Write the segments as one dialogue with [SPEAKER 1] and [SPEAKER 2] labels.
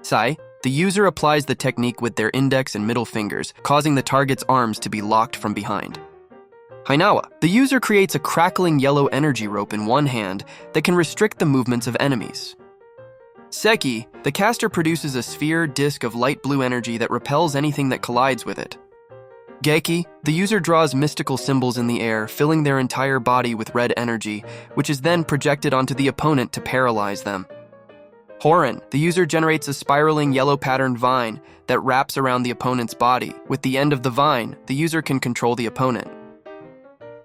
[SPEAKER 1] Sai, the user applies the technique with their index and middle fingers, causing the target's arms to be locked from behind. Hainawa, the user creates a crackling yellow energy rope in one hand that can restrict the movements of enemies. Seki, the caster produces a sphere disc of light blue energy that repels anything that collides with it. Geki, the user draws mystical symbols in the air, filling their entire body with red energy, which is then projected onto the opponent to paralyze them. Horin, the user generates a spiraling yellow-patterned vine that wraps around the opponent's body. With the end of the vine, the user can control the opponent.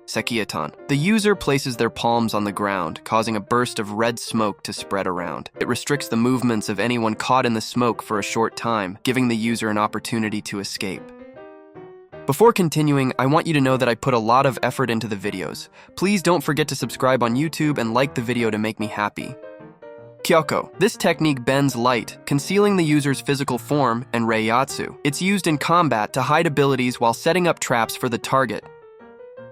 [SPEAKER 1] Sekieton, the user places their palms on the ground, causing a burst of red smoke to spread around. It restricts the movements of anyone caught in the smoke for a short time, giving the user an opportunity to escape. Before continuing, I want you to know that I put a lot of effort into the videos. Please don't forget to subscribe on YouTube and like the video to make me happy. Kyokko. This technique bends light, concealing the user's physical form, and Reiyatsu. It's used in combat to hide abilities while setting up traps for the target.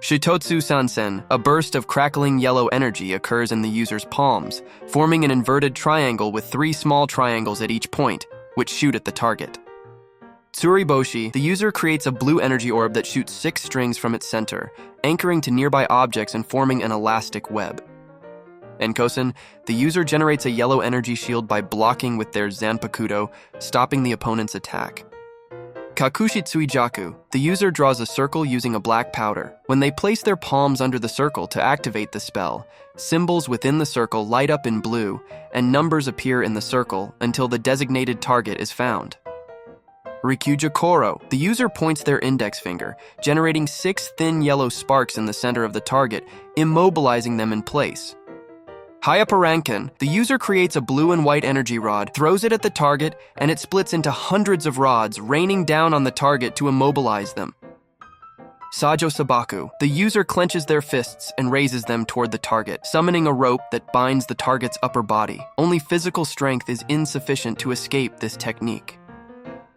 [SPEAKER 1] Shitotsu Sansen. A burst of crackling yellow energy occurs in the user's palms, forming an inverted triangle with 3 small triangles at each point, which shoot at the target. Tsuriboshi. The user creates a blue energy orb that shoots 6 strings from its center, anchoring to nearby objects and forming an elastic web. Enkonsen, the user generates a yellow energy shield by blocking with their Zanpakudo, stopping the opponent's attack. Kakushitsuijaku, the user draws a circle using a black powder. When they place their palms under the circle to activate the spell, symbols within the circle light up in blue, and numbers appear in the circle until the designated target is found. Rikujokoro, the user points their index finger, generating 6 thin yellow sparks in the center of the target, immobilizing them in place. Hyapporankan, the user creates a blue and white energy rod, throws it at the target, and it splits into hundreds of rods, raining down on the target to immobilize them. Sajo Sabaku, the user clenches their fists and raises them toward the target, summoning a rope that binds the target's upper body. Only physical strength is insufficient to escape this technique.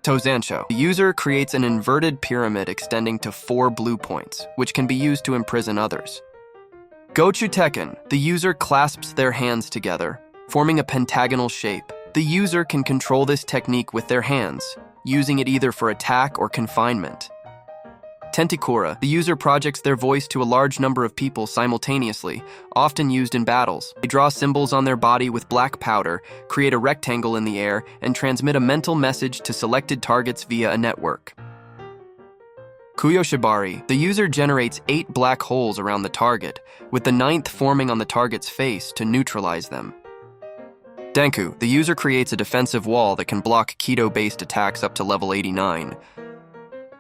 [SPEAKER 1] Tozansho, the user creates an inverted pyramid extending to 4 blue points, which can be used to imprison others. Gochūtekkan, the user clasps their hands together, forming a pentagonal shape. The user can control this technique with their hands, using it either for attack or confinement. Tenteikura, the user projects their voice to a large number of people simultaneously, often used in battles. They draw symbols on their body with black powder, create a rectangle in the air, and transmit a mental message to selected targets via a network. Kuyō Shibari, the user generates 8 black holes around the target, with the 9th forming on the target's face to neutralize them. Danku, the user creates a defensive wall that can block Kido-based attacks up to level 89.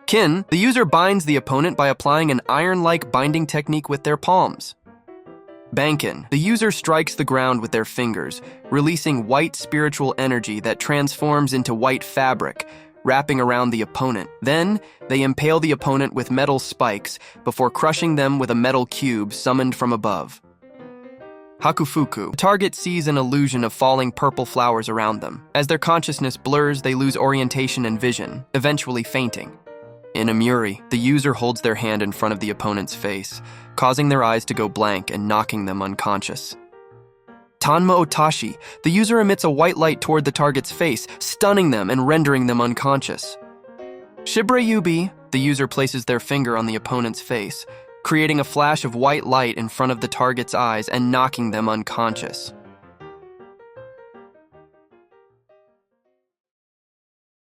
[SPEAKER 1] Kin, the user binds the opponent by applying an iron-like binding technique with their palms. Bankin, the user strikes the ground with their fingers, releasing white spiritual energy that transforms into white fabric, wrapping around the opponent. Then, they impale the opponent with metal spikes before crushing them with a metal cube summoned from above. Hakufuku. The target sees an illusion of falling purple flowers around them. As their consciousness blurs, they lose orientation and vision, eventually fainting. Inemuri. The user holds their hand in front of the opponent's face, causing their eyes to go blank and knocking them unconscious. Tanma Otashi, the user emits a white light toward the target's face, stunning them and rendering them unconscious. Shibreyubi, the user places their finger on the opponent's face, creating a flash of white light in front of the target's eyes and knocking them unconscious.